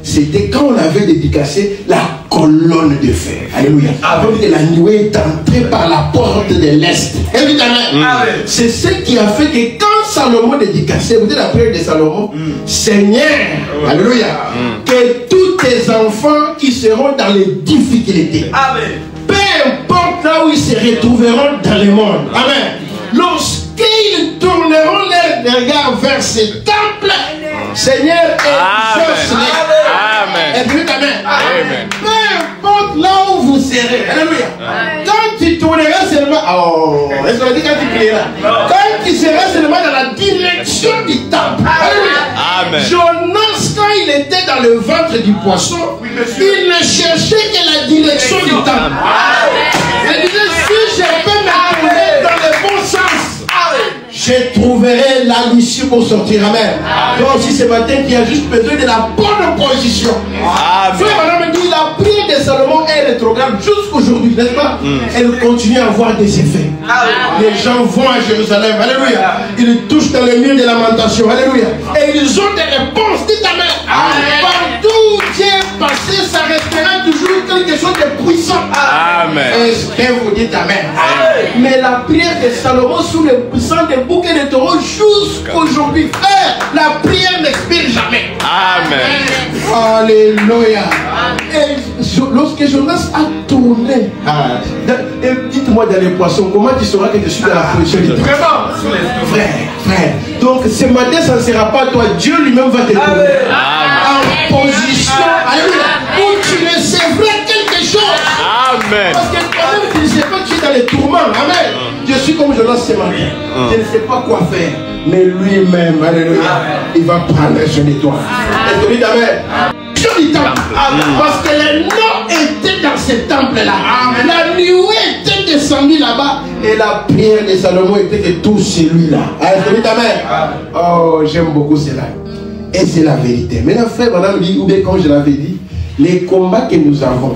C'était quand on avait dédicacé la colonne de fer. Alléluia. Avant que la nuée est entrée par la porte de l'Est. Évidemment. C'est ce qui a fait que quand Salomon dédicaçait, vous savez la prière de Salomon, Seigneur, alléluia, que tous tes enfants qui seront dans les difficultés, peu importe là où ils se retrouveront dans le monde, amen, lorsqu'ils tourneront leur regard vers ce temple, Seigneur, exauce-les. Amen. Amen. Peu importe là où vous serez. Alléluia. Quand tu tourneras seulement. Oh, est-ce qu'on dit quand tu prieras? Quand tu seras seulement dans la direction du temple. Alléluia. Jonas, quand il était dans le ventre du poisson, il ne cherchait que la direction du temple. Il disait, si je peux me tourner dans le bon sens, je trouverai la l'issue pour sortir. Amen. Toi aussi ce matin, tu as juste besoin de la bonne position. Frère, madame dit, la prière de Salomon est rétrograde jusqu'aujourd'hui, n'est-ce pas? Elle continue à avoir des effets. Les gens vont à Jérusalem. Alléluia. Ils touchent dans le mur de lamentation. Alléluia. Et ils ont des réponses. Dites amen. Partout où Dieu est passé, ça restera toujours quelque chose de puissant. Amen. Est-ce que vous dites amen? Mais la prière de Salomon sous le sang des bouquets de taureaux jusqu'aujourd'hui, frère, la prière n'expire jamais. Amen. Alléluia. Et lorsque Jonas a tourné, dites-moi dans les poissons, comment tu sauras que je suis dans la position de frère. Donc ce matin, ça ne sera pas toi. Dieu lui-même va te tourner en position, alléluia, où tu recevras quelque chose. Amen. Parce que toi-même, tu ne sais pas que tu es dans les tourments. Amen. Je suis comme Jonas ce matin. Je ne sais pas quoi faire. Mais lui-même, alléluia, il va prendre soin de toi. Est-ce que tu dis amen? Du temple. Parce que les noms étaient dans ce temple-là. La nuée était descendue là-bas. Et la prière de Salomon était que tout celui-là. Oh, j'aime beaucoup cela. Et c'est la vérité. Maintenant, frère, madame dit, ou bien comme je l'avais dit, les combats que nous avons,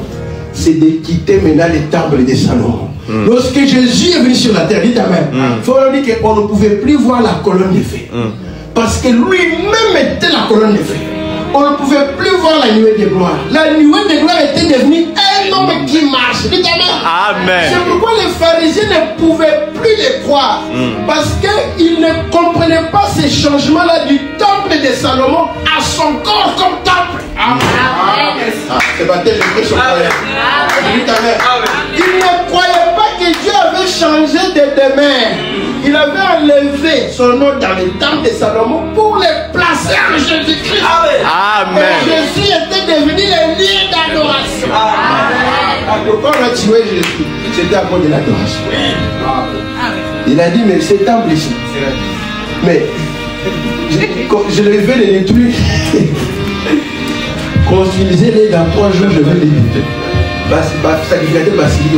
c'est de quitter maintenant les temples de Salomon. Lorsque Jésus est venu sur la terre, dites amen. Il faut dire qu'on ne pouvait plus voir la colonne de feu. Parce que lui-même était la colonne de feu. On ne pouvait plus voir la nuée de gloire. La nuée de gloire était devenue un homme qui marche. Dites amen. C'est pourquoi les pharisiens ne pouvaient plus les croire. Parce qu'ils ne comprenaient pas ces changements-là du temple de Salomon à son corps comme temple. C'est baptême de son frère. Ils ne croyaient pas que Dieu avait changé de demeure. Il avait enlevé son nom dans le temple de Salomon pour les placé en Jésus-Christ. Amen. Jésus était devenu le lieu d'adoration. Quand on a tué Jésus, c'était à cause de l'adoration. Il a dit, mais ce temple ici, mais je le vais les détruire. Construisez-les dans 3 jours, je vais les détruire. Sacrificateur basilique,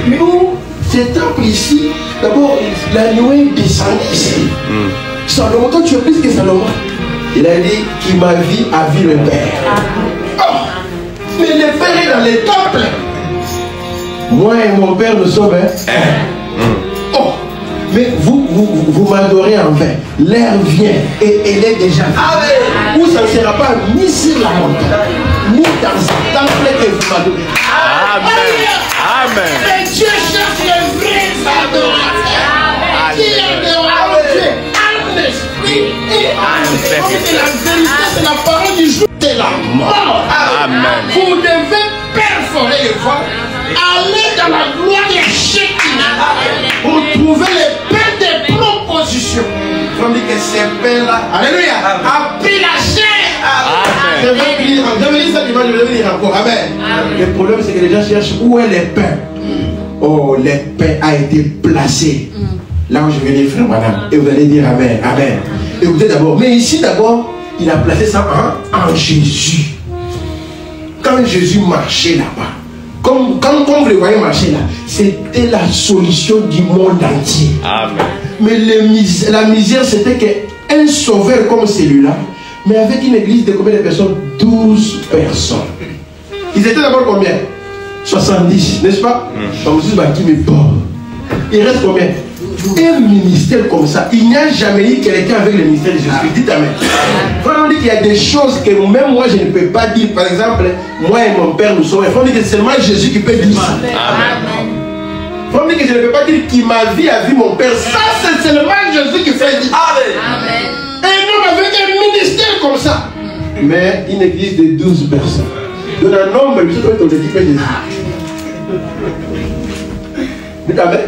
nous, ce temple ici, d'abord, la nuée descend ici. Salomon, toi tu es plus que Salomon. Il a dit qui m'a vu a vu le Père. Oh, mais le Père est dans les temples. Moi et mon Père nous sommes un. Oh, mais vous m'adorez en vain. L'heure vient et elle est déjà venue. Où ça ne sera pas ni sur la montagne, ni dans un temple que vous m'adorez. Amen. Amen. Et Dieu cherche les vrais adorateurs. Qui adorent Dieu en esprit et en vérité. La vérité, c'est la parole du jour de la mort. Amen. Vous devez perforer le voile, aller dans la gloire des Shekinah pour trouver les pains des propositions. On dit que ces pains-là, alléluia, a pris la chair. Je vais lire ça, je vais lire encore. Amen. Le problème, c'est que les gens cherchent où est les pains. Oh, les pains a été placé. Là où je vais dire, frère, madame. Et vous allez dire Amen. Amen. Écoutez d'abord. Mais ici, d'abord, il a placé ça en Jésus. Quand Jésus marchait là-bas, quand vous le voyez marcher là, c'était la solution du monde entier. Amen. Mais la misère, c'était qu'un sauveur comme celui-là, mais avec une église de combien de personnes? 12 personnes. Ils étaient d'abord combien? 70, n'est-ce pas? Donc vous dites, qui me porte. Il reste combien? Un ministère comme ça, il n'y a jamais eu quelqu'un avec le ministère de Jésus-Christ. Dites Amen. On dit qu'il y a des choses que même moi je ne peux pas dire. Par exemple, moi et mon père nous sommes. On dit que c'est seulement Jésus qui peut dire ça. Amen. On dit que je ne peux pas dire qui m'a vu a vu mon père. Ça c'est seulement Jésus qui fait dire. Amen. Et un homme avec un ministère comme ça. Mais une église de 12 personnes. Donc un nombre, je sais pas dit Jésus. Dites Amen.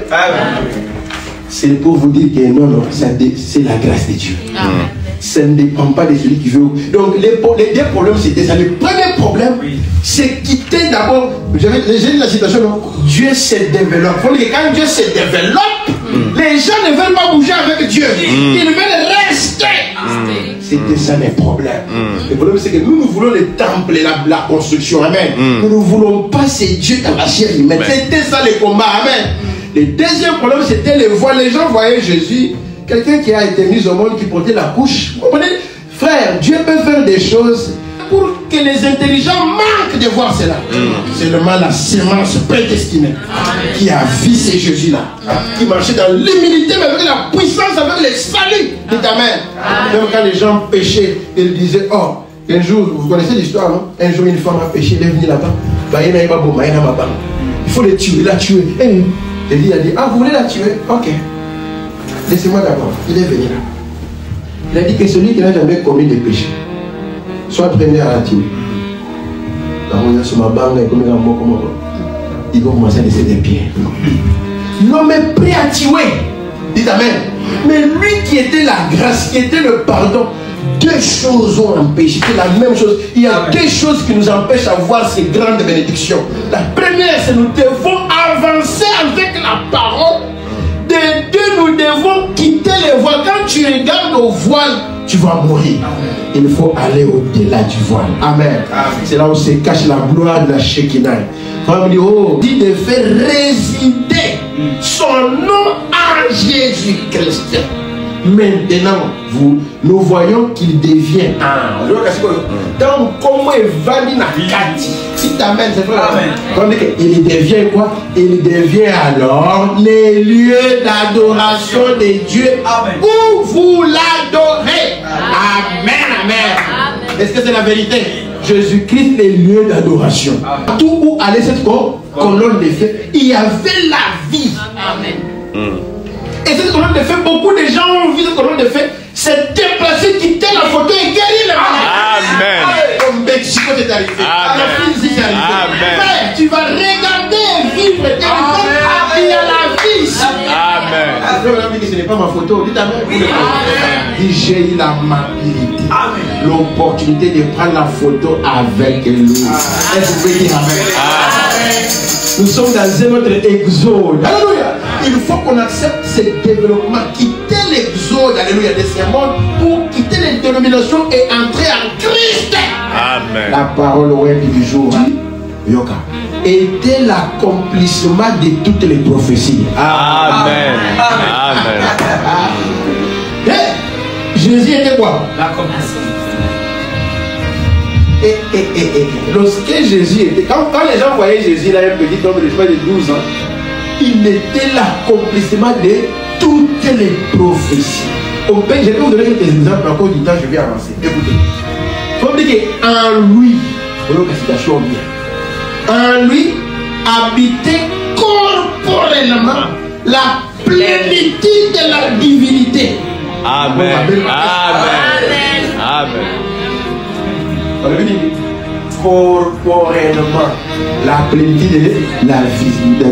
C'est pour vous dire que non, c'est la grâce de Dieu. Ça ne dépend pas de celui qui veut. Donc les deux problèmes c'était ça. Le premier problème, c'est quitter d'abord. J'ai dit la citation, non? Dieu se développe. Il faut dire que quand Dieu se développe, les gens ne veulent pas bouger avec Dieu. Ils veulent rester. C'était ça les problèmes. Le problème c'est que nous voulons le temple, la construction. Amen. Nous ne voulons pas ces dieux dans la chair humaine. C'était ça le combat. Amen. Le deuxième problème, c'était le voile. Les gens voyaient Jésus, quelqu'un qui a été mis au monde, qui portait la couche. Vous comprenez? Frère, Dieu peut faire des choses pour que les intelligents manquent de voir cela. Seulement la sémence prédestinée qui a vu ces Jésus-là, qui marchait dans l'humilité, mais avec la puissance, avec le salut. Dites Amen. Même quand les gens péchaient, ils disaient, oh, un jour, vous connaissez l'histoire, non? Un jour, une femme a péché, elle est venue là-bas. Il faut les tuer, la tuer. Élie a dit, ah, vous voulez la tuer? Ok. Laissez-moi d'abord. Il est venu là. Il a dit que celui qui n'a jamais commis de péché soit premier à la tuer. Il va commencer à laisser des pierres. L'homme est prêt à tuer. Dites Amen. Mais lui qui était la grâce, qui était le pardon, deux choses ont empêché. C'est la même chose. Il y a deux choses qui nous empêchent d'avoir ces grandes bénédictions. La première, c'est que nous devons avancer avec la parole. De deux, nous devons quitter les voiles. Quand tu regardes au voile, tu vas mourir. Il faut aller au-delà du voile. Amen. C'est là où se cache la gloire de la Shekinah. Oh, dit de faire résider son nom en Jésus-Christ. Maintenant, nous voyons qu'il devient un. Donc, comment il va dire si t'amènes, c'est vrai. Il devient quoi? Il devient alors les lieux d'adoration de Dieu où vous l'adorez. Amen, amen. Est-ce que c'est la vérité? Jésus-Christ est le lieu d'adoration. Tout où allait cette colonne de feu, il y avait la vie. Amen. Et cette colonne de feu, beaucoup de gens ont vu cette colonne de feu se déplacer, quitter la photo et guérir les malades. Amen. Au Mexique, c'est arrivé. En Philippines, c'est arrivé. Frère, tu vas regarder et vivre. Il y a la vie ici. Amen. Ce n'est pas ma photo. Dites amen. Dis, j'ai eu l'amabilité, l'opportunité de prendre la photo avec lui. Est-ce que vous pouvez dire amen? Nous sommes dans un autre exode. Alléluia. Il faut qu'on accepte ce développement, quitter l'exode, alléluia, de ce monde pour quitter les dénominations et entrer en Christ. Amen. La parole web du jour, Yoka, était l'accomplissement de toutes les prophéties. Amen. Amen. Jésus était quoi? L'accomplissement. Lorsque Jésus était, quand les gens voyaient Jésus là, un petit homme de 12 ans, il était l'accomplissement de toutes les prophéties. Je vais vous donner quelques exemples, encore du temps, je vais avancer. Écoutez. Il faut me dire qu'en lui, en lui habitait corporellement la plénitude de la divinité. Amen. Amen. Amen. Corporellement la plénitude de la divinité.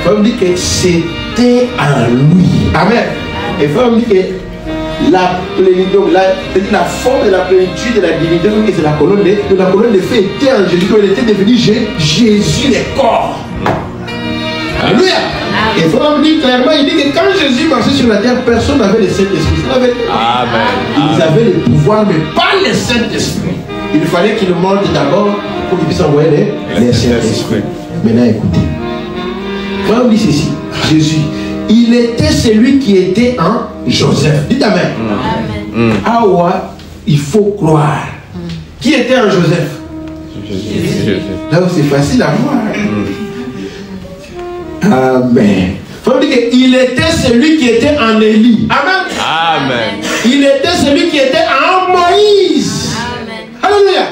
Il faut me dire que c'était en lui. Amen. Il faut me dire que la plénitude, la forme de la plénitude de la divinité, c'est la colonne de feu était en Jésus, il était devenu Jésus le corps. Alléluia. Il faut me dire clairement, il dit que quand Jésus marchait sur la terre, personne n'avait le Saint-Esprit. Amen. Ils avaient le pouvoir, mais pas le Saint-Esprit. Il fallait qu'il monte d'abord pour qu'il puisse envoyer les Saint-Esprit. Maintenant, écoutez. Quand on dit ceci, Jésus, il était celui qui était en Joseph. Dites amen. Awa, il faut croire. Qui était en Joseph? Jésus. Là où c'est facile à voir. Amen. Il faut dire qu'il était celui qui était en Élie. Amen. Amen. Il était celui qui était en Moïse. Alléluia.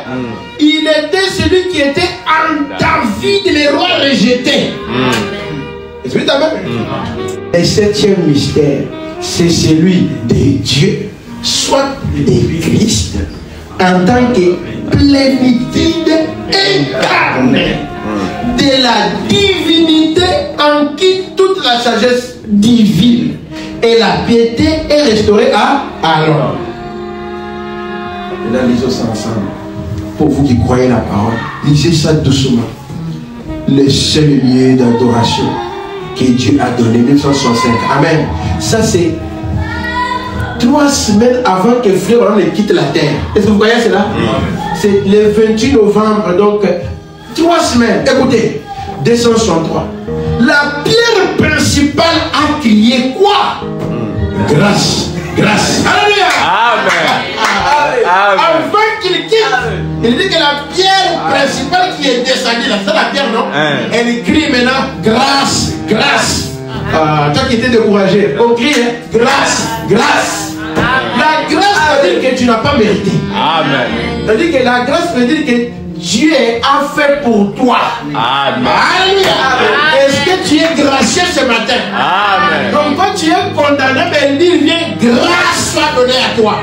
Il était celui qui était en David, le roi rejeté. Est-ce que amen? Le septième mystère, c'est celui de Dieu, soit de Christ, en tant que plénitude incarnée de la divinité en qui toute la sagesse divine et la piété est restaurée à l'homme. Maintenant, lisons ça ensemble. Pour vous qui croyez la parole, lisez ça doucement. Le seul lieu d'adoration que Dieu a donné, 1965. Amen. Ça, c'est 3 semaines avant que Frère Abraham ne quitte la terre. Est-ce que vous voyez cela? C'est le 28 novembre, donc 3 semaines. Écoutez, 263. La pierre principale a crié quoi? Grâce. Grâce. Alléluia. Amen. Avant qu'il quitte, il dit que la pierre principale qui est descendue, là, c'est la pierre, non? Elle crie maintenant grâce, grâce. Toi qui étais découragé, on crie grâce, grâce. La grâce veut dire que tu n'as pas mérité. Amen. Ça veut dire que la grâce veut dire que Dieu a fait pour toi. Amen. Alléluia. Est-ce que tu es gracieux ce matin? Amen. Donc quand tu es condamné, ben il vient, grâce soit donnée à toi.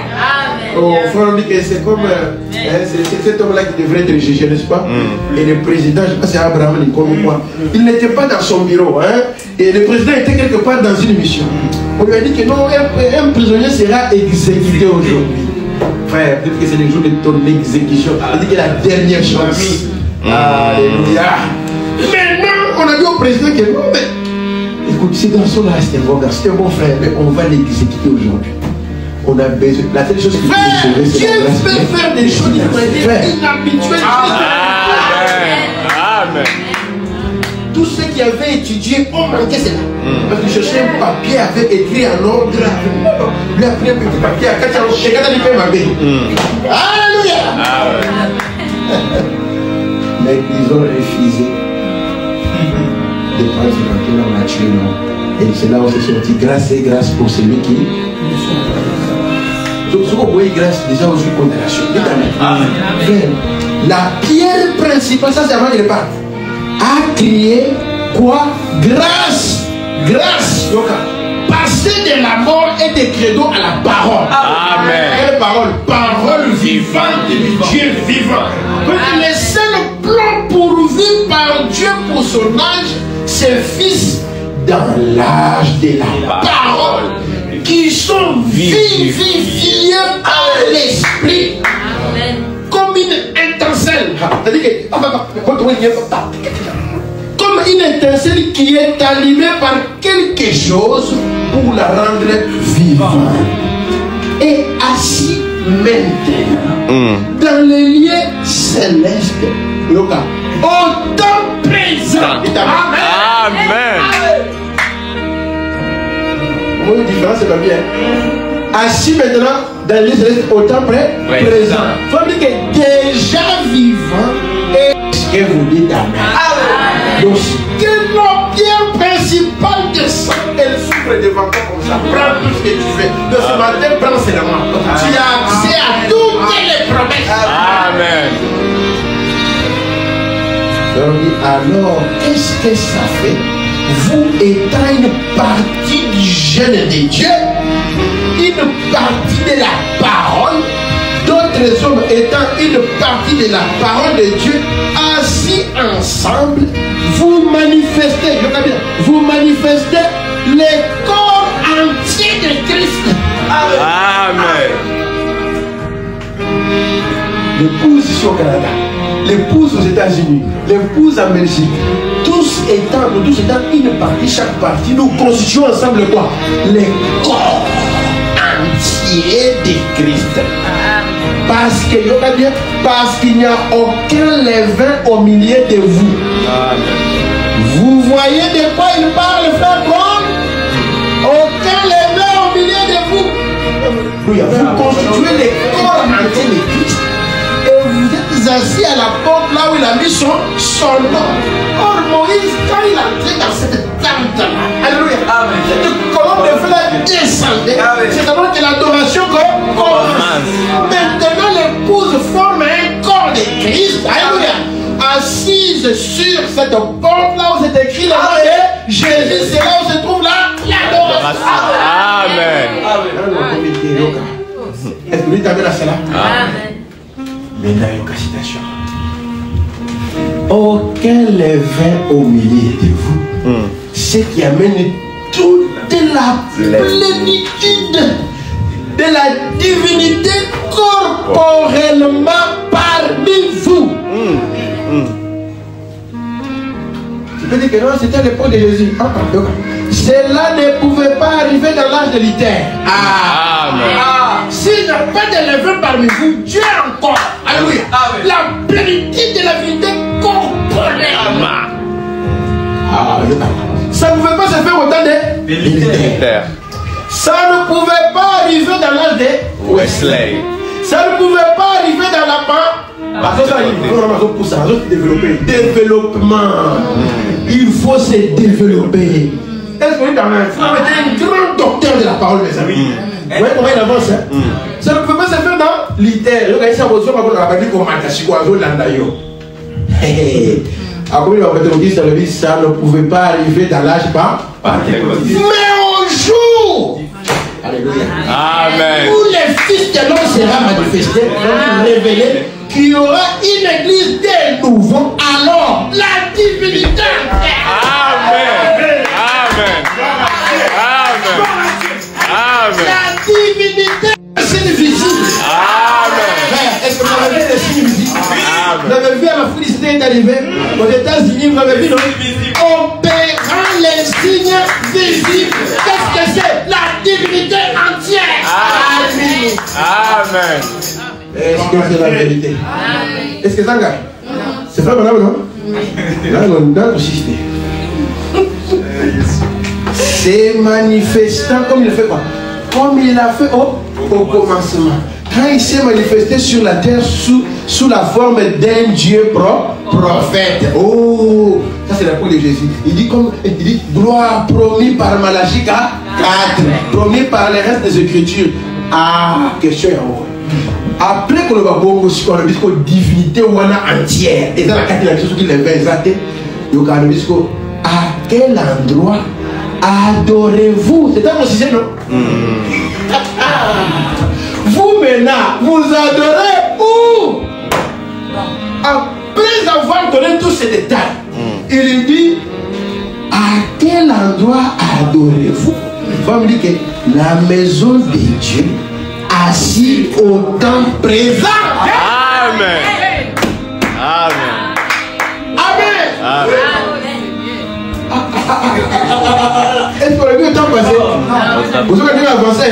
Oh, frère, on dit que c'est comme c'est cet homme-là qui devrait être jugé, n'est-ce pas? Et le président, je ne sais pas si c'est Abraham Lincoln ou quoi, il n'était pas dans son bureau, hein? Et le président était quelque part dans une mission. On lui a dit que non, un prisonnier sera exécuté aujourd'hui. Frère, peut-être que c'est le jour de ton exécution. Il dit que la dernière chance. Alléluia. Maintenant, on a dit au président que non, mais écoute, ce garçon-là, c'était un bon garçon, c'était un bon frère, mais on va l'exécuter aujourd'hui. On a besoin. La seule chose qui peut sauver, c'est la grâce. Dieu peut faire des choses inhabituelles. Amen. Tous ceux qui avaient étudié ont manqué cela. Parce qu'ils cherchaient un papier avec écrit en ordre. Lui a pris un petit papier à 4 ans. Chacun a fait ma vie. Alléluia. Mais ils ont refusé de prendre ce papier-là en nature. Et c'est là où c'est sorti. Grâce et grâce pour celui qui. Donc, si vous voyez grâce, déjà vous avez condamnation. La pierre principale, ça c'est avant qu'il parte, a crié quoi? Grâce, grâce. Donc, passer de la mort et des credos à la parole. Amen. Quelle parole? Parole vivante de Dieu vivant. Le seul plan pourvu par Dieu pour son âge, c'est fils dans l'âge de la parole, qui sont vivifiés par l'esprit, comme une étincelle. Comme une étincelle qui est allumée par quelque chose pour la rendre vivante. Et assis maintenant dans les lieux célestes, au temps présent. Amen. Mon différence, c'est pas bien. Assis maintenant dans les lieux célestes, au temps présent. Il faut dire que déjà vivant, est-ce que vous dites Amen? Donc, que l'objet principal de ça, elle souffre devant toi comme ça. Prends tout ce que tu fais. De ce matin, prends seulement. Tu as accès à toutes les promesses. Amen. Alors, qu'est-ce que ça fait? Vous étant une partie du jeûne de Dieu, une partie de la parole, d'autres hommes étant une partie de la parole de Dieu, assis ensemble, vous manifestez, vous manifestez le corps entier de Christ. Amen. L'épouse ici au Canada, l'épouse aux États-Unis, l'épouse en Belgique, nous tous étant une partie, chaque partie, nous constituons ensemble quoi? Le corps entier de Christ. Parce qu'il n'y a aucun levain au milieu de vous. Amen. Vous voyez de quoi il parle, frère Brown? Aucun levain au milieu de vous. Vous constituez le corps entier de Christ. Et vous êtes assis à la porte là où il a mis son nom. Or Moïse, quand il a entré dans cette tente-là, alléluia, cette colonne de feu là descendait. C'est alors que l'adoration commence. Maintenant l'épouse forme un corps de Christ, alléluia, assise sur cette porte là où c'est écrit le nom de Jésus. C'est là où se trouve l'adoration. Amen. Est-ce que vous t'avez la cela? Amen. Maintenant, il y a une citation. Aucun levain au milieu de vous, ce qui amène toute la plénitude de la divinité corporellement parmi vous. Tu peux dire que non, c'était l'époque de Jésus. Cela ne pouvait pas arriver dans l'âge de l'Éther. S'il n'y a pas de levain parmi vous, Dieu encore. Alléluia. La plénitude de la divinité corporelle. Ça ne pouvait pas se faire au temps de l'Éther. Ça ne pouvait pas arriver dans l'âge de Wesley. Ça ne pouvait pas arriver dans la part. Parce que ça, il faut développer. Développement. Il faut se développer. Est-ce que vous êtes un grand docteur de la parole, mes amis? Vous voyez comment il avance, hein? Ça ne peut pas se faire dans l'Éther. Ça ne pouvait pas arriver dans l'âge pas. Mais au jour, alléluia, Amen, où le Fils de l'homme sera manifesté, révélé, qu'il y aura une église de nouveau, alors la divinité. Amen, Amen, Amen, Amen. La divinité, c'est visible. Amen. Est-ce que vous avez vu les signes visibles? Vous Amen. avez vu à la Philistin d'arriver aux États-Unis, vous avez vu, non? Opérant les signes visibles. Qu'est-ce que c'est? La divinité entière. Amen. Amen. Est-ce que c'est la vérité? Est-ce que ça gagne? C'est pas malade, non? Là, on doit insister. C'est manifestant comme il fait quoi? Comme il a fait au commencement. Quand il s'est manifesté sur la terre sous la forme d'un Dieu prophète. Oh, ça c'est l'époque de Jésus. Il dit gloire promis par Malachie 4, promis par les restes des Écritures. Ah, question en haut. Après qu'on va bon aussi, on a dit que divinité entière. Et dans la carte de la question qu'il avait exalté, il a dit à quel endroit adorez-vous? C'est un mot non? Vous maintenant, vous adorez où? Après avoir donné tous ces détails, il dit à quel quel endroit adorez-vous? On me dit que la maison de Dieu, assis au temps présent. Amen. Amen. Amen. Amen. Est-ce qu'on a vu le temps passer? Vous avez avancé.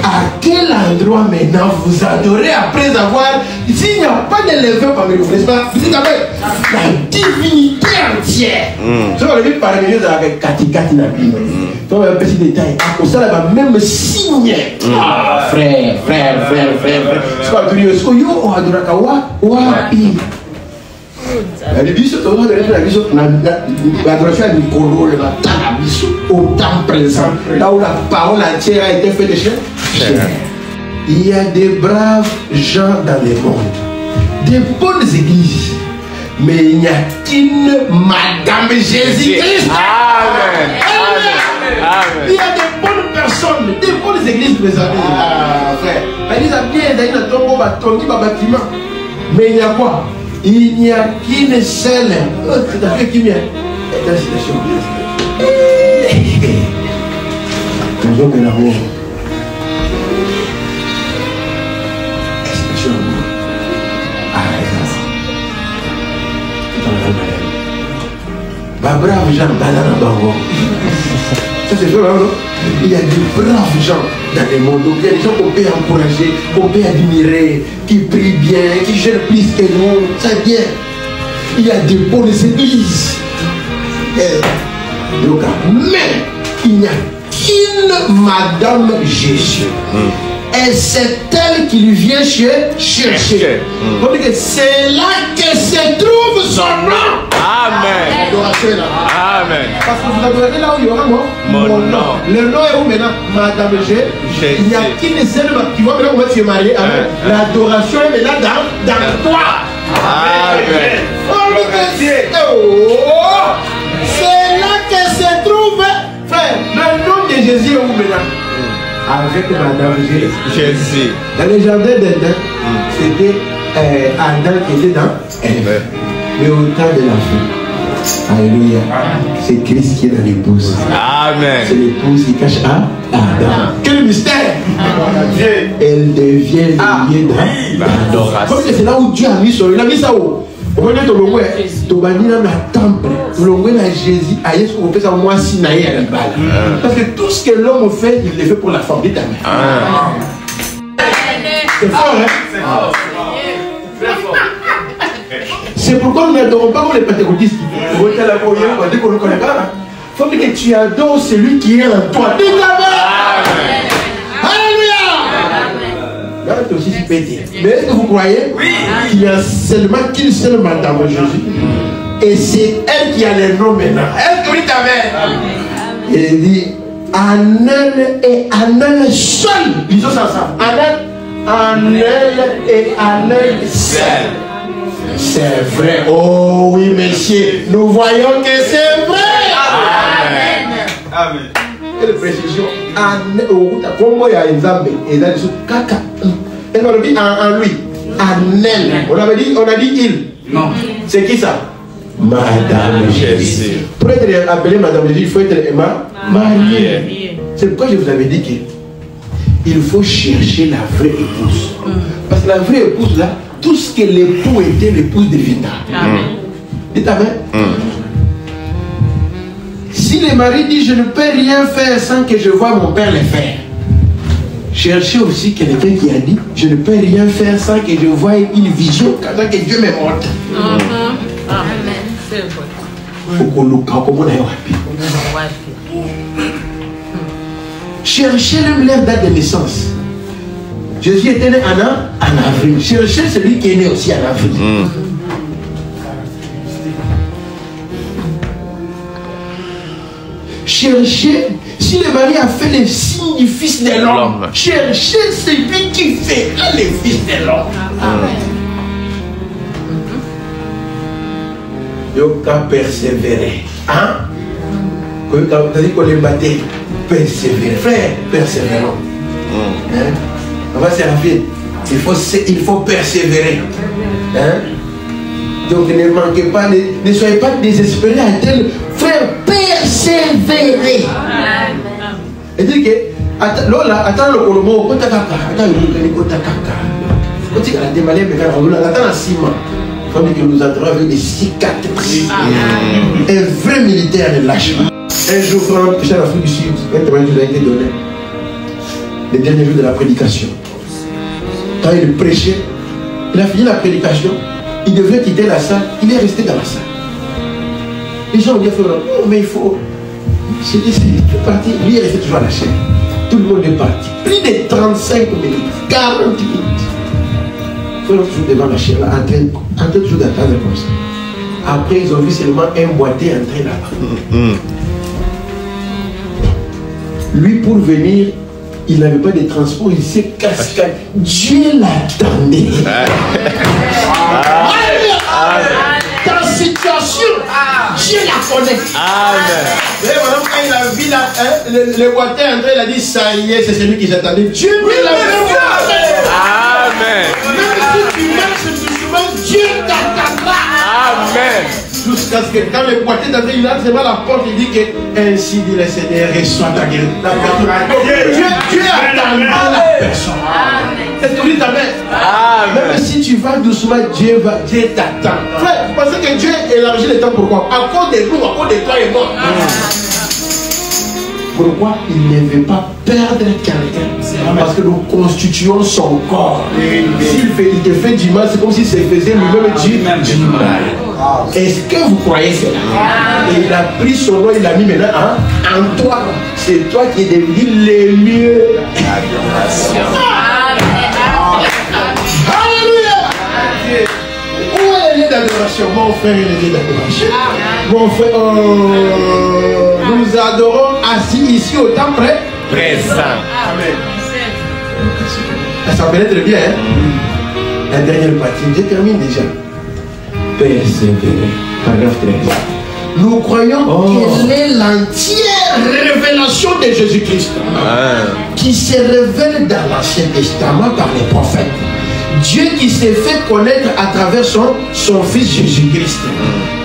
À quel endroit maintenant vous adorez après avoir, s'il n'y a pas d'élevé parmi vous, n'est-ce pas? Vous êtes avec la divinité entière. Je vais vous parler avec Katikati Nabino. Donc, un petit détail. À cause de ça, même signe. Frère. C'est pas du tout. Yo, on adore Kawa. Les bisous, l'adoration du Colo, au temps présent, là où la parole entière a été faite de chair. Il y a des braves gens dans le monde, des bonnes églises, mais il n'y a qu'une Madame Jésus-Christ. Amen. Amen. Il y a des bonnes personnes, des bonnes églises présentes. Frère, l'église a bien d'ailleurs dans ton bâtiment, mais il y a quoi? Il n'y a qu'une seule. C'est à fait qui vient. Nous avons l'amour. Expression d'amour. Brave gens dans le monde. Ça c'est vrai, non? Il y a des braves gens dans le monde. Il y a des gens qu'on peut encourager, qu'on peut admirer, qui prient bien, qui gèrent plus que nous. C'est bien. Il y a des bonnes églises. Mais il n'y a qu'une Madame Jésus. Et c'est elle qui lui vient chercher. C'est là que se trouve son nom. Amen. Amen. Parce que vous adorez là où il y aura mon nom. Le nom est où maintenant? Madame Jésus. Il n'y a qu'une seule. Tu vois maintenant comment tu es marié. L'adoration est maintenant dans toi. Amen. C'est là que se trouve, frère, le nom de Jésus est où maintenant? Avec Madame Jésus. Dans le jardin d'Éden, c'était Adam qui était dans Ève. Mais au temps de la fin, alléluia, c'est Christ qui est dans l'épouse. Amen. C'est l'épouse qui cache à Adam. Quel mystère! Elle devient liée dans l'adoration. C'est là où Dieu a mis son. Il a mis ça où? Vous voyez, tu vas dans le temple, tu vas dans Jésus, à Jésus, on fait ça moi si naïe à la balle. Parce que tout ce que l'homme fait, il le fait pour la femme. Dites amen. C'est fort, hein? C'est pourquoi nous n'adorons pas comme les pentecôtistes. Vous voyez la voyage, on dit qu'on ne connaît pas. Il faut que tu adores celui qui est en toi. Dites amen. Alléluia. Là, tu aussi pété. Mais est-ce que vous croyez qu'il y a seulement qu'une seule Madame Jésus? Et c'est elle qui a le nom maintenant. Est-ce que vous dites amen? Il dit en elle et en elle seule. Lisons ça ensemble. En elle et en elle seule. C'est vrai. Oh oui, messieurs. Nous voyons que c'est vrai. Amen. Amen. Quelle précision. Comment il y a une zambe? Et là, caca. Elle m'a dit en lui. En elle. On a dit il. Non. C'est qui ça? Madame Jésus. Pour être appelé Madame Jésus, il faut être marié. C'est pourquoi je vous avais dit qu'il faut chercher la vraie épouse. Parce que la vraie épouse, là, tout ce que l'époux était, l'épouse devient. Dites amen. Si le mari dit je ne peux rien faire sans que je voie mon père le faire, cherchez aussi quelqu'un qui a dit je ne peux rien faire sans que je voie une vision, sans que Dieu me montre. Cherchez même leur date de naissance. Jésus était né en avril. Cherchez celui qui est né aussi en avril. Cherchez, si le mari a fait les signes du Fils de l'homme, cherchez celui qui fait le Fils de l'homme. Il faut persévérer. Hein? T'as dit qu'on les battait. Persévérer. Frère, persévérons. Hein? On va servir. Il faut persévérer. Hein? Donc ne manquez pas, ne soyez pas désespérés à tel frère, persévérer. persévérer. Et dit que, attends le colomo, quand tu as que nous entrons avec des cicatrices. Un vrai militaire ne lâche pas. Un jour, Franck, je suis en Afrique du Sud, un témoignage a été donné. Les derniers jours de la prédication. Quand il prêchait, il a fini la prédication, il devait quitter la salle, il est resté dans la salle. Les gens ont dit, oh, mais il faut. J'ai dit, c'est parti. Lui est resté toujours à la chaîne. Tout le monde est parti. Plus de 35 minutes, 40 minutes. Il faut toujours devant la chaîne, en train toujours d'attendre comme ça. Après, ils ont vu seulement un boîtier entrer là-bas. Lui, pour venir, il n'avait pas de transport, il s'est cascadé. Dieu l'attendait. Ta situation, Dieu la connaît. Amen. Quand il a vu le boîtier entrer, il a dit, ça y est, c'est celui qui s'attendait. Dieu l'a fait. Amen. Même si tu marches doucement, Dieu t'attendra. Amen. Jusqu'à ce que quand le boîtier d'entrée, il entre devant la porte, il dit que ainsi dit le Seigneur, reçoit ta guérison. Dieu attendra la personne. C'est tout dit, amen. Même si tu vas doucement, Dieu t'attend. Frère, vous pensez que Dieu élargit le temps pourquoi? À cause de nous, à cause de toi et moi. Pourquoi il ne veut pas perdre quelqu'un? Parce que nous constituons son corps. S'il te fait du mal, c'est comme s'il se faisait lui-même du mal. Est-ce que vous croyez cela? Et il a pris son nom, il l'a mis maintenant en toi. C'est toi qui es devenu le mieux. Alléluia. Où est le lieu d'adoration? Mon frère, il est le lieu d'adoration. Mon frère, nous adorons assis ici au temps présent. Amen. Ça pénètre bien, hein? La dernière partie, je termine déjà. Persévérer. Paragraphe 13. Nous croyons qu'elle est l'entière révélation de Jésus-Christ qui se révèle dans l'Ancien Testament par les prophètes. Dieu qui s'est fait connaître à travers son Fils Jésus-Christ.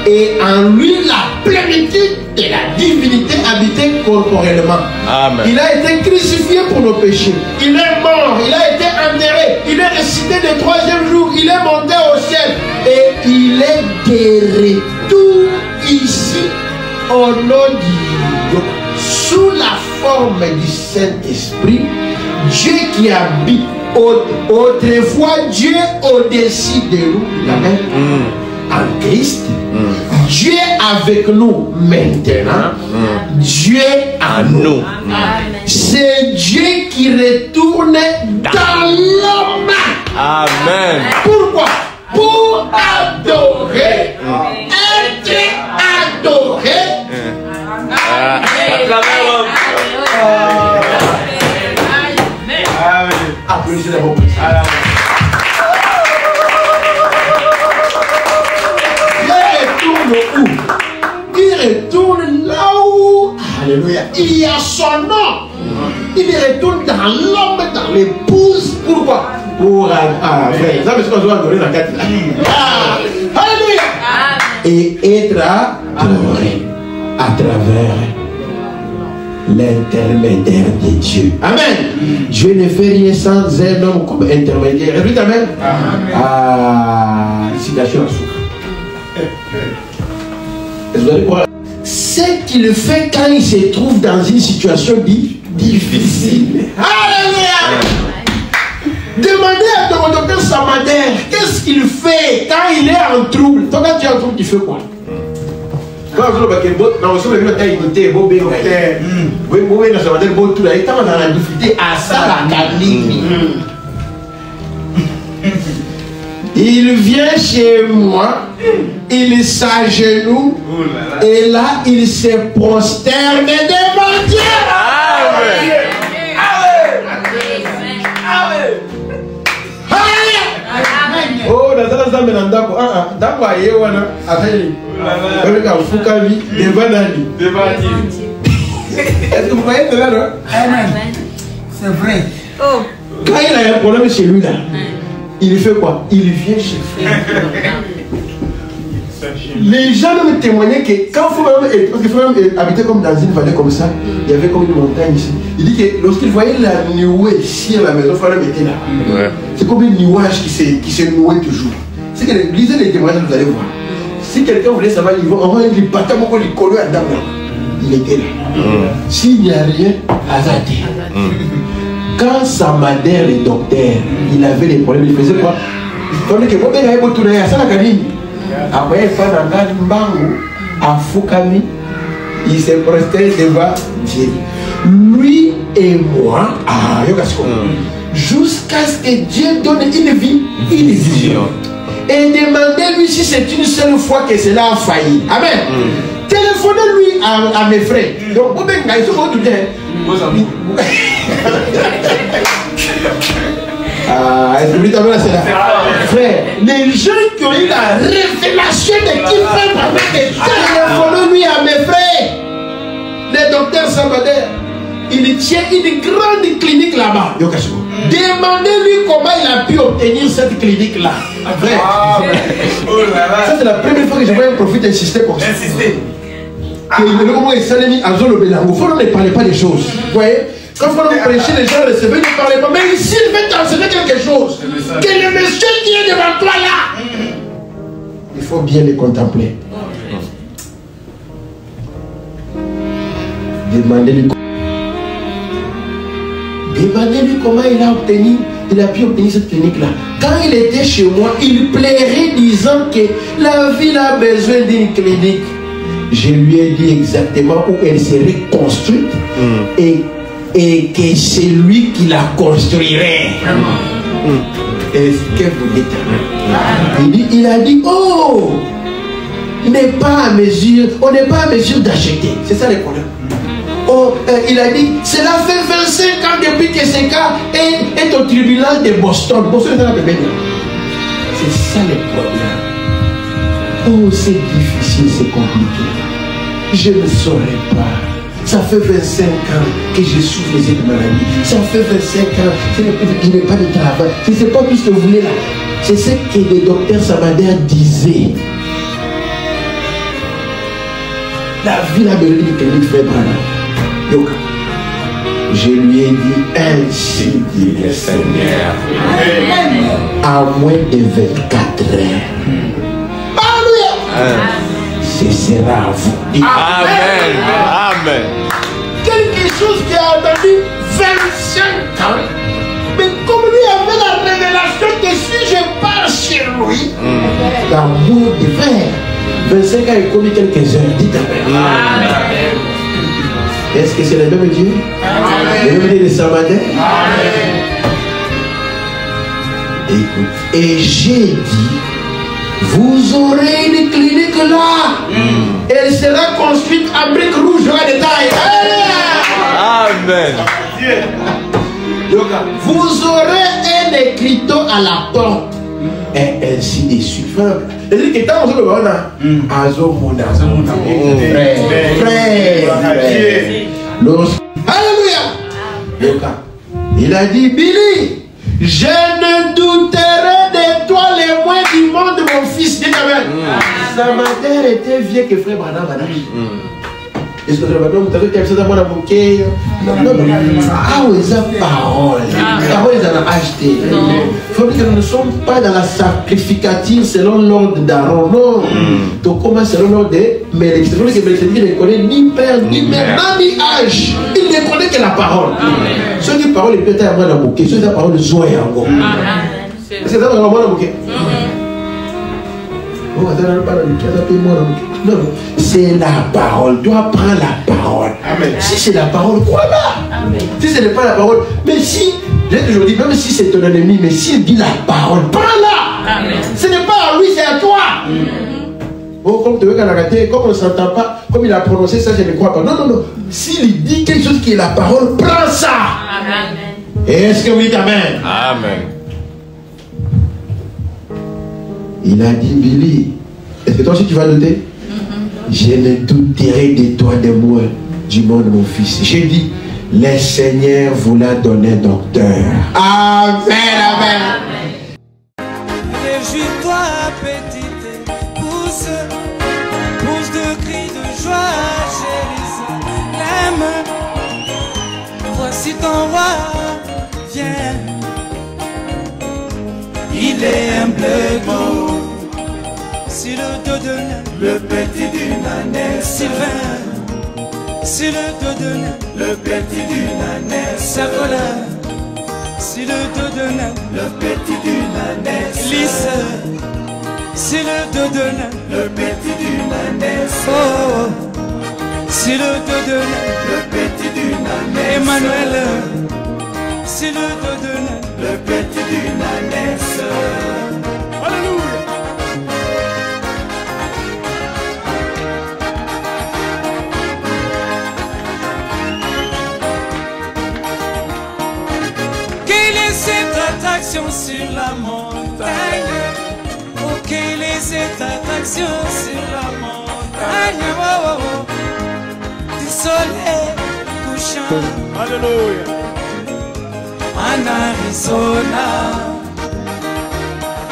Et en lui, la plénitude de la divinité habitait corporellement. Amen. Il a été crucifié pour nos péchés. Il est mort, il a été enterré. Il est ressuscité le troisième jour. Il est monté au ciel. Et il est de retour ici au nom de Dieu. Sous la forme du Saint-Esprit, Dieu qui habite. Autrefois, Dieu au-dessus de nous. Amen. En Christ. Dieu avec nous maintenant. Dieu en nous. C'est Dieu qui retourne dans l'homme. Amen. Pourquoi? Pour adorer. Être adoré. Applaudissez d'abord. Il retourne où? Il retourne là où? Alléluia. Il y a son nom. Il retourne dans l'homme, dans l'épouse. Pourquoi? Pour frère. Ça, c'est ce qu'on doit adorer dans 4 là. Alléluia. Et être adoré à travers l'intermédiaire de Dieu. Amen. Dieu ne fait rien sans un homme comme intermédiaire. Répète amen. Citation à souffle. Ce qu'il fait quand il se trouve dans une situation difficile. Alléluia. Demandez à ton docteur Samader, qu'est-ce qu'il fait quand il est en trouble? Toi, quand tu es en trouble, tu fais quoi? Quand vous avez imité, vous avez la difficulté à ça la canine. Il vient chez moi, il s'agenouille et là il se prosterne devant Dieu. Oh, dans ça, est-ce que vous voyez cela, non? C'est vrai. Quand il a un problème chez lui, là, il fait quoi? Il vient chez frère. Les gens me témoignaient que quand Frère parce que Frère habitait comme dans une vallée comme ça, il y avait comme une montagne ici. Il dit que lorsqu'il voyait la nuée sur la maison, Frère était là. Ouais. C'est comme un nuage qui se nouait toujours. C'est que lisez les témoignages, vous allez voir. Si quelqu'un voulait savoir, il va envoyer du bâtard, il était là. S'il n'y a rien, hasardé. Quand sa madère, le docteur, il avait des problèmes, il faisait quoi? Il que après, il se prestait devant Dieu. Lui et moi, jusqu'à ce que Dieu donne une vie, une vision. Et demandez-lui si c'est une seule fois que cela a failli. Amen. Téléphonez-lui à mes frères. Donc, vous pouvez frère, les gens qui ont eu la révélation de qui fait vraiment des téléphonez-lui à mes frères. Le docteur Sabader, il tient une grande clinique là-bas. Demandez-lui comment il a pu obtenir cette clinique-là. Ça, c'est la première fois que je vois un prophète insister pour ça. Il ne parlait pas des choses. Vous voyez? Quand on prêchait, les gens recevaient, ne parlaient pas. Mais ici, il veut t'enseigner quelque chose. Que le monsieur qui est devant toi là, il faut bien le contempler. Demandez-lui comment il a pu obtenir cette clinique-là. Quand il était chez moi, il plairait disant que la ville a besoin d'une clinique. Je lui ai dit exactement où elle serait construite et que c'est lui qui la construirait. Est-ce que vous dites? Il a dit, oh, on n'est pas à mesure d'acheter. C'est ça le problème. Oh, il a dit, cela fait 25 ans depuis que ce cas est au tribunal de Boston. C'est ça le problème. Oh, c'est difficile, c'est compliqué. Je ne saurais pas. Ça fait 25 ans que je souffre de cette maladie. Ça fait 25 ans que je n'ai pas de travail. Je ne sais pas tout ce que vous voulez là. C'est ce que le docteur Sabader disait. La ville a besoin d'une clinique, frère Branham. Donc, je lui ai dit, ainsi dit le Seigneur. À moins de 24 heures. Alléluia. Ce sera à vous. Amen. Amen. Quelque chose qui a attendu 25 ans. Mais comme lui avait la révélation que si je pars chez lui, dans moins de 25 ans et commis quelques heures. Dites Amen. Est-ce que c'est le même Dieu? Le même Dieu de Sabader? Écoute. Et j'ai dit, vous aurez une clinique là. Elle sera construite en briques rouges à détail. Amen. Donc, vous aurez un écriteau à la porte. Et ainsi de suite. C'est-à-dire que tant que on a Alléluia. Il a dit, Billy, je ne douterai de toi les moins du monde, mon fils. Sa mère était vieille que frère Branham. Est-ce que vous avez ça dans mon bouquet? Non. Ah oui, ça parole. Parole, ils en ont acheté. Il faut dire que nous ne sommes pas dans la sacrificative selon l'ordre d'Aaron. Non. Donc, comment selon l'ordre de Melchizedek? Il faut dire que Melchizedek ne connaît ni père, ni mère, ni âge. Il ne connaît que la parole. Ce qui est parole est peut-être à moi dans le bouquet. Ce qui est parole de Zoé en gros. Est-ce que ça va dans le bouquet? Non, c'est la parole. Tu dois prendre la parole. Amen. Si c'est la parole, crois-la. Si ce n'est pas la parole, mais si, j'ai toujours dit, même si c'est ton ennemi, mais s'il dit la parole, prends-la. Ce n'est pas à lui, c'est à toi. Bon, comme tu veux qu'on arrête, comme on ne s'entend pas, comme il a prononcé ça, je ne crois pas. Non. S'il dit quelque chose qui est la parole, prends ça. Amen. Est-ce que vous dites Amen? Amen. Il a dit, Billy, est-ce que toi aussi tu vas noter? Je ne douterai de toi, de moi, du monde, mon fils. J'ai dit, le Seigneur vous l'a donné, docteur. Amen. Réjouis-toi, petite pousse. crie de joie, Jérusalem. Voici ton roi, viens. Il est un bleu doux sur le dos de nain, le petit du nanet Sylvain. Sur le dos de nain, le petit du nanet Sacola. Sur le dos de nain, le petit du nanet Lisse. Sur le dos de nain, le petit du nanet Oh. Sur le dos de nain, le petit du nanet Emmanuel. Sur le dos de nain, le petit du nanet. Alléluia. Quelle est cette attraction sur la montagne? Oh, quelle est cette attraction sur la montagne? Oh, oh, oh. Du soleil couchant. Alléluia. En Arizona,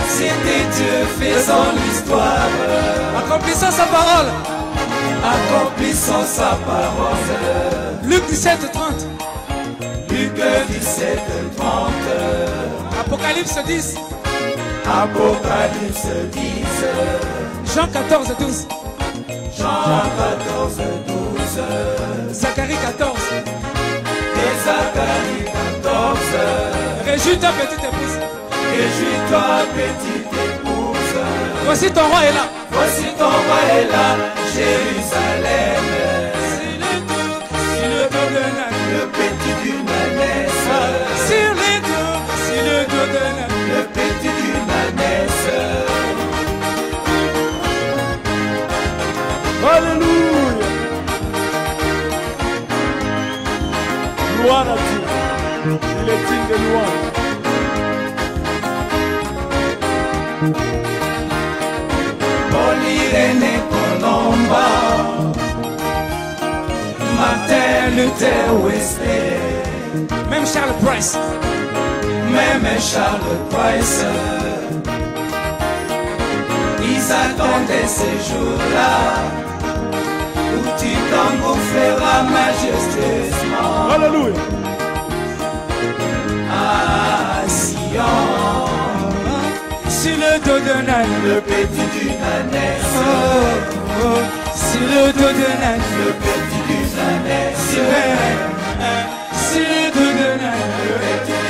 c'était Dieu faisant l'histoire, accomplissant sa parole, accomplissant sa parole. Luc 17:30. Luc 17:30. Apocalypse 10. Apocalypse 10. Jean 14:12. Jean 14:12. Zacharie 14. Et Zacharie 14. Réjouis-toi, petite épouse. Réjouis-toi, petite épouse. Voici ton roi est là. Voici ton roi est là, Jérusalem. C'est le dos de nain, le petit du nanès. Sur le dos de nain, le petit du nanès. Alléluia. Gloire à Dieu. Il est digne de louange. Paul Irénée Colomba, Martin Luther Wesley, même Charles Price, ils attendaient ces jours-là où tu t'engouffreras majestueusement. Alléluia. Ah, Sion, sur le dos de nain, le petit du nanet. Oh, oh, sur le dos de nain, le petit du nanet. Sur le dos de nain, le petit